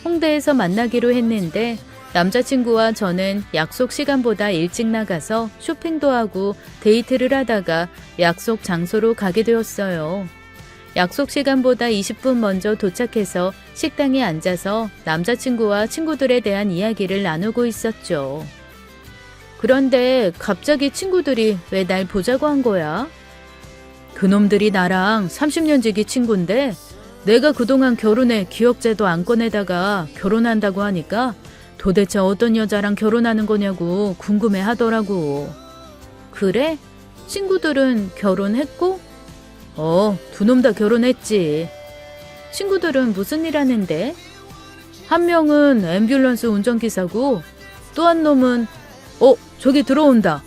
홍대에서 만나기로 했는데 남자친구와 저는 약속 시간보다 일찍 나가서 쇼핑도 하고 데이트를 하다가 약속 장소로 가게 되었어요. 약속 시간보다 20분 먼저 도착해서 식당에 앉아서 남자친구와 친구들에 대한 이야기를 나누고 있었죠. 그런데 갑자기 친구들이 왜 날 보자고 한 거야? 그놈들이 나랑 30년 지기 친구인데 내가 그동안 결혼해 기억제도 안 꺼내다가 결혼한다고 하니까 도대체 어떤 여자랑 결혼하는 거냐고 궁금해 하더라고. 그래? 친구들은 결혼했고? 두 놈 다 결혼했지. 친구들은 무슨 일 하는데? 한 명은 앰뷸런스 운전기사고 또 한 놈은 저기 들어온다.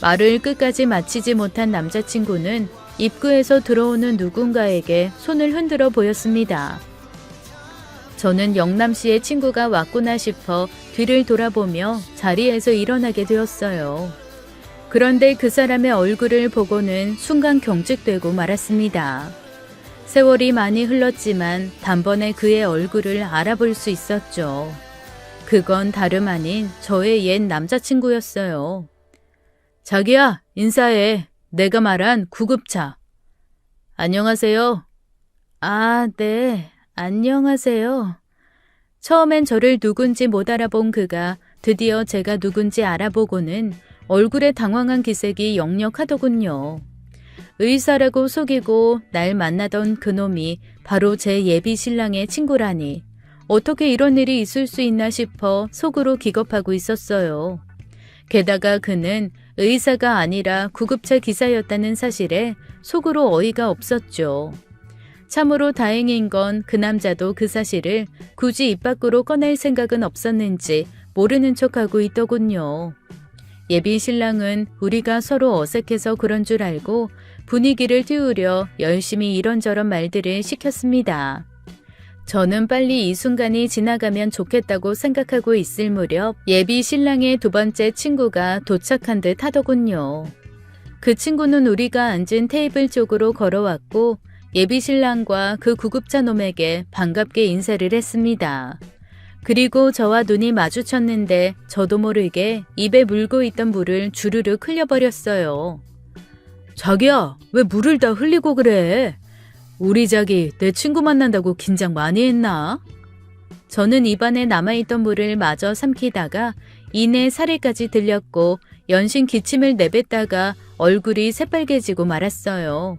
말을 끝까지 마치지 못한 남자친구는 입구에서 들어오는 누군가에게 손을 흔들어 보였습니다. 저는 영남씨의 친구가 왔구나 싶어 뒤를 돌아보며 자리에서 일어나게 되었어요. 그런데 그 사람의 얼굴을 보고는 순간 경직되고 말았습니다. 세월이 많이 흘렀지만 단번에 그의 얼굴을 알아볼 수 있었죠. 그건 다름 아닌 저의 옛 남자친구였어요. 자기야, 인사해. 내가 말한 구급차. 안녕하세요. 아, 네. 안녕하세요. 처음엔 저를 누군지 못 알아본 그가 드디어 제가 누군지 알아보고는 얼굴에 당황한 기색이 역력하더군요. 의사라고 속이고 날 만나던 그놈이 바로 제 예비 신랑의 친구라니 어떻게 이런 일이 있을 수 있나 싶어 속으로 기겁하고 있었어요. 게다가 그는 의사가 아니라 구급차 기사였다는 사실에 속으로 어이가 없었죠. 참으로 다행인 건 그 남자도 그 사실을 굳이 입 밖으로 꺼낼 생각은 없었는지 모르는 척하고 있더군요. 예비 신랑은 우리가 서로 어색해서 그런 줄 알고 분위기를 띄우려 열심히 이런저런 말들을 시켰습니다. 저는 빨리 이 순간이 지나가면 좋겠다고 생각하고 있을 무렵 예비 신랑의 두 번째 친구가 도착한 듯 하더군요. 그 친구는 우리가 앉은 테이블 쪽으로 걸어왔고 예비 신랑과 그 구급차 놈에게 반갑게 인사를 했습니다. 그리고 저와 눈이 마주쳤는데 저도 모르게 입에 물고 있던 물을 주르륵 흘려버렸어요. 자기야, 왜 물을 다 흘리고 그래? 우리 자기 내 친구 만난다고 긴장 많이 했나? 저는 입안에 남아있던 물을 마저 삼키다가 이내 살에까지 들렸고 연신 기침을 내뱉다가 얼굴이 새빨개지고 말았어요.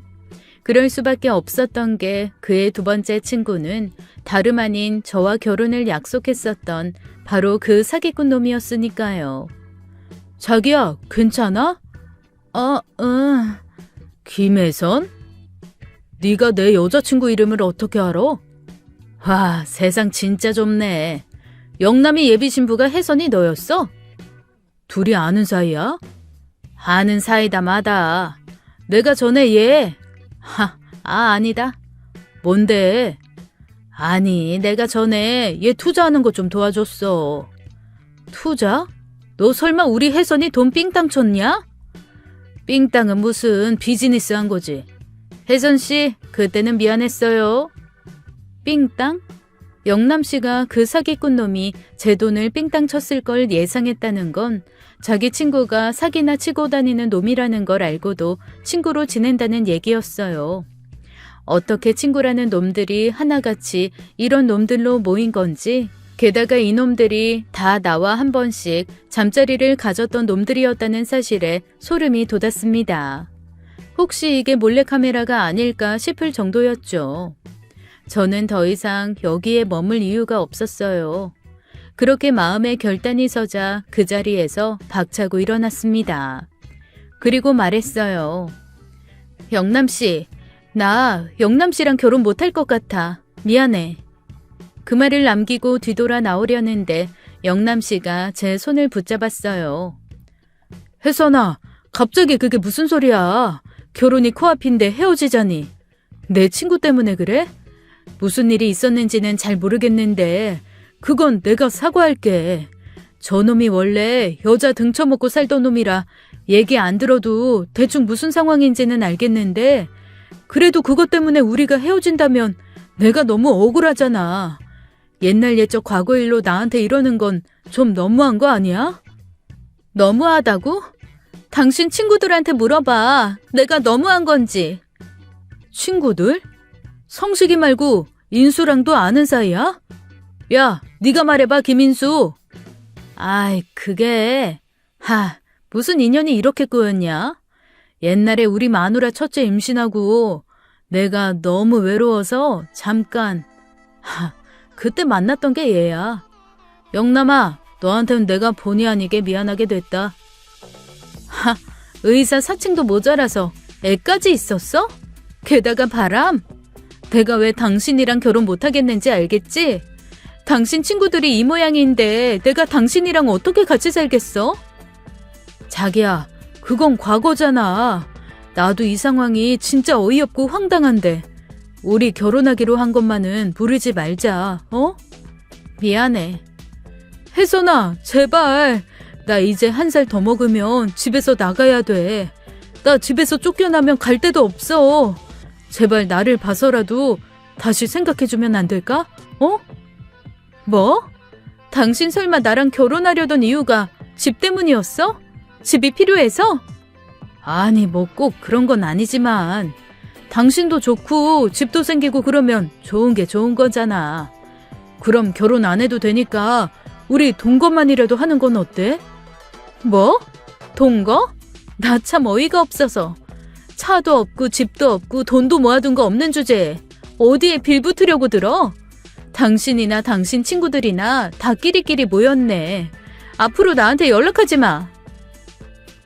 그럴 수밖에 없었던 게 그의 두 번째 친구는 다름 아닌 저와 결혼을 약속했었던 바로 그 사기꾼 놈이었으니까요. 자기야, 괜찮아? 응. 김혜선? 네가 내 여자친구 이름을 어떻게 알아? 와, 세상 진짜 좁네. 영남이 예비 신부가 혜선이 너였어? 둘이 아는 사이야? 아는 사이다 마다. 내가 전에 얘... 아니다. 뭔데? 아니, 내가 전에 얘 투자하는 거 좀 도와줬어. 투자? 너 설마 우리 혜선이 돈 삥땅 쳤냐? 삥땅은 무슨 비즈니스 한 거지. 혜선씨, 그때는 미안했어요. 삥땅? 영남씨가 그 사기꾼 놈이 제 돈을 삥땅 쳤을 걸 예상했다는 건 자기 친구가 사기나 치고 다니는 놈이라는 걸 알고도 친구로 지낸다는 얘기였어요. 어떻게 친구라는 놈들이 하나같이 이런 놈들로 모인 건지, 게다가 이놈들이 다 나와 한 번씩 잠자리를 가졌던 놈들이었다는 사실에 소름이 돋았습니다. 혹시 이게 몰래카메라가 아닐까 싶을 정도였죠. 저는 더 이상 여기에 머물 이유가 없었어요. 그렇게 마음에 결단이 서자 그 자리에서 박차고 일어났습니다. 그리고 말했어요. 영남씨, 나 영남씨랑 결혼 못할 것 같아. 미안해. 그 말을 남기고 뒤돌아 나오려는데 영남 씨가 제 손을 붙잡았어요. 혜선아, 갑자기 그게 무슨 소리야? 결혼이 코앞인데 헤어지자니. 내 친구 때문에 그래? 무슨 일이 있었는지는 잘 모르겠는데 그건 내가 사과할게. 저놈이 원래 여자 등쳐먹고 살던 놈이라 얘기 안 들어도 대충 무슨 상황인지는 알겠는데 그래도 그것 때문에 우리가 헤어진다면 내가 너무 억울하잖아. 옛날 옛적 과거 일로 나한테 이러는 건 좀 너무한 거 아니야? 너무하다고? 당신 친구들한테 물어봐. 내가 너무한 건지. 친구들? 성식이 말고 인수랑도 아는 사이야? 야, 네가 말해봐, 김인수. 아이, 그게... 무슨 인연이 이렇게 꼬였냐? 옛날에 우리 마누라 첫째 임신하고 내가 너무 외로워서 잠깐... 그때 만났던 게 얘야. 영남아, 너한테는 내가 본의 아니게 미안하게 됐다. 의사 사칭도 모자라서 애까지 있었어? 게다가 바람? 내가 왜 당신이랑 결혼 못하겠는지 알겠지? 당신 친구들이 이 모양인데 내가 당신이랑 어떻게 같이 살겠어? 자기야, 그건 과거잖아. 나도 이 상황이 진짜 어이없고 황당한데 우리 결혼하기로 한 것만은 부르지 말자, 어? 미안해. 혜선아, 제발. 나 이제 1살 더 먹으면 집에서 나가야 돼. 나 집에서 쫓겨나면 갈 데도 없어. 제발 나를 봐서라도 다시 생각해주면 안 될까? 어? 뭐? 당신 설마 나랑 결혼하려던 이유가 집 때문이었어? 집이 필요해서? 아니, 뭐 꼭 그런 건 아니지만 당신도 좋고 집도 생기고 그러면 좋은 게 좋은 거잖아. 그럼 결혼 안 해도 되니까 우리 동거만이라도 하는 건 어때? 뭐? 동거? 나 참 어이가 없어서. 차도 없고 집도 없고 돈도 모아둔 거 없는 주제에 어디에 빌붙으려고 들어? 당신이나 당신 친구들이나 다 끼리끼리 모였네. 앞으로 나한테 연락하지 마.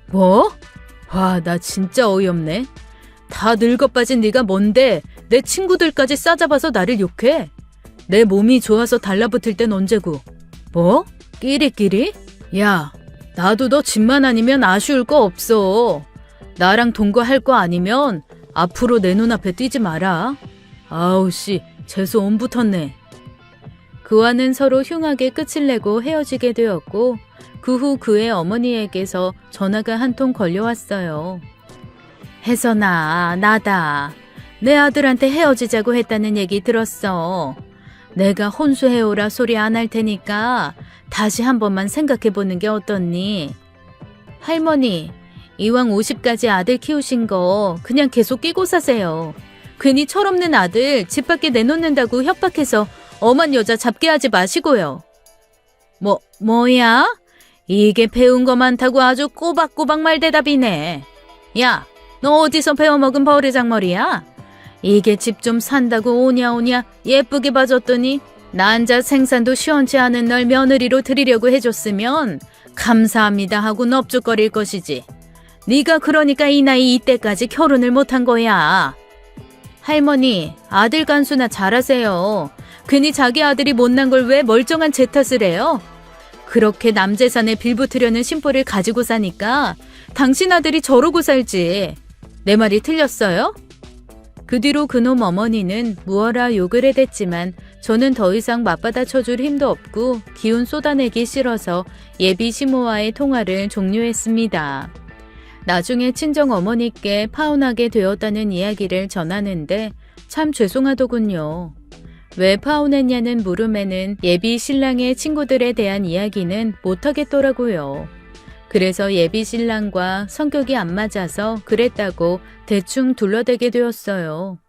뭐? 와, 나 진짜 어이없네. 다 늙어빠진 네가 뭔데 내 친구들까지 싸잡아서 나를 욕해? 내 몸이 좋아서 달라붙을 땐 언제고. 뭐? 끼리끼리? 야, 나도 너 집만 아니면 아쉬울 거 없어. 나랑 동거할 거 아니면 앞으로 내 눈앞에 띄지 마라. 아우 씨, 재수 온 붙었네. 그와는 서로 흉하게 끝을 내고 헤어지게 되었고 그 후 그의 어머니에게서 전화가 한 통 걸려왔어요. 혜선아, 나다. 내 아들한테 헤어지자고 했다는 얘기 들었어. 내가 혼수해오라 소리 안 할 테니까 다시 한 번만 생각해보는 게 어떻니? 할머니, 이왕 50까지 아들 키우신 거 그냥 계속 끼고 사세요. 괜히 철없는 아들 집 밖에 내놓는다고 협박해서 엄한 여자 잡게 하지 마시고요. 뭐야? 이게 배운 거 많다고 아주 꼬박꼬박 말대답이네. 야, 너 어디서 배워먹은 버르장머리야? 이게 집 좀 산다고 오냐 예쁘게 봐줬더니 난자 생산도 시원치 않은 널 며느리로 들이려고 해줬으면 감사합니다 하고 넙죽거릴 것이지. 네가 그러니까 이 나이 이때까지 결혼을 못한 거야. 할머니, 아들 간수나 잘하세요. 괜히 자기 아들이 못난 걸 왜 멀쩡한 제 탓을 해요? 그렇게 남 재산에 빌붙으려는 심보를 가지고 사니까 당신 아들이 저러고 살지. 내 말이 틀렸어요? 그 뒤로 그놈 어머니는 무어라 욕을 해댔지만 저는 더 이상 맞받아 쳐줄 힘도 없고 기운 쏟아내기 싫어서 예비 시모와의 통화를 종료했습니다. 나중에 친정 어머니께 파혼하게 되었다는 이야기를 전하는데 참 죄송하더군요. 왜 파혼했냐는 물음에는 예비 신랑의 친구들에 대한 이야기는 못하겠더라고요. 그래서 예비 신랑과 성격이 안 맞아서 그랬다고 대충 둘러대게 되었어요.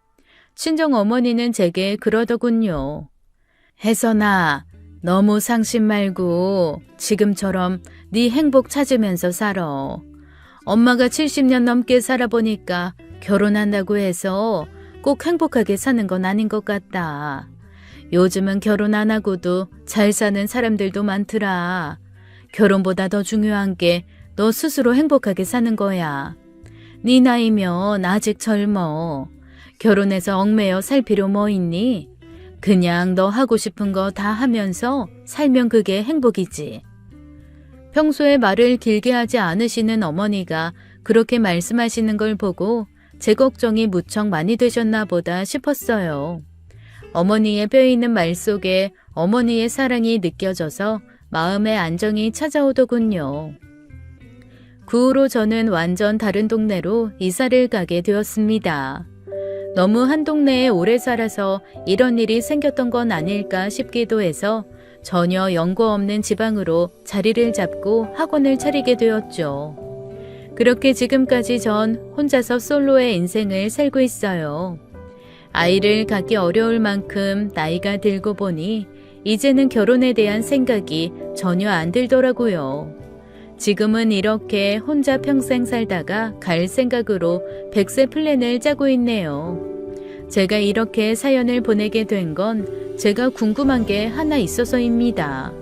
친정 어머니는 제게 그러더군요. 혜선아, 너무 상심 말고 지금처럼 네 행복 찾으면서 살아. 엄마가 70년 넘게 살아보니까 결혼한다고 해서 꼭 행복하게 사는 건 아닌 것 같다. 요즘은 결혼 안 하고도 잘 사는 사람들도 많더라. 결혼보다 더 중요한 게 너 스스로 행복하게 사는 거야. 네 나이면 아직 젊어. 결혼해서 얽매여 살 필요 뭐 있니? 그냥 너 하고 싶은 거 다 하면서 살면 그게 행복이지. 평소에 말을 길게 하지 않으시는 어머니가 그렇게 말씀하시는 걸 보고 제 걱정이 무척 많이 되셨나 보다 싶었어요. 어머니의 뼈있는 말 속에 어머니의 사랑이 느껴져서 마음의 안정이 찾아오더군요. 그 후로 저는 완전 다른 동네로 이사를 가게 되었습니다. 너무 한 동네에 오래 살아서 이런 일이 생겼던 건 아닐까 싶기도 해서 전혀 연고 없는 지방으로 자리를 잡고 학원을 차리게 되었죠. 그렇게 지금까지 전 혼자서 솔로의 인생을 살고 있어요. 아이를 갖기 어려울 만큼 나이가 들고 보니 이제는 결혼에 대한 생각이 전혀 안 들더라고요. 지금은 이렇게 혼자 평생 살다가 갈 생각으로 100세 플랜을 짜고 있네요. 제가 이렇게 사연을 보내게 된 건 제가 궁금한 게 하나 있어서입니다.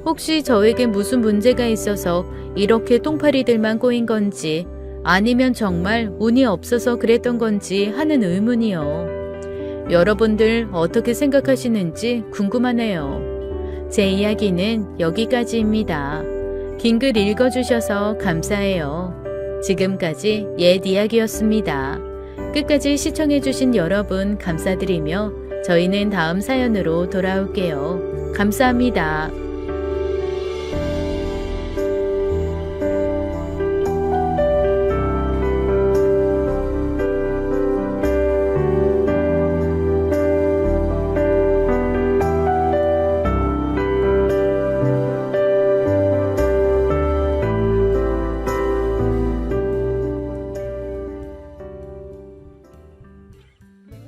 혹시 저에게 무슨 문제가 있어서 이렇게 똥파리들만 꼬인 건지 아니면 정말 운이 없어서 그랬던 건지 하는 의문이요. 여러분들 어떻게 생각하시는지 궁금하네요. 제 이야기는 여기까지입니다. 긴 글 읽어주셔서 감사해요. 지금까지 옛 이야기였습니다. 끝까지 시청해주신 여러분 감사드리며 저희는 다음 사연으로 돌아올게요. 감사합니다.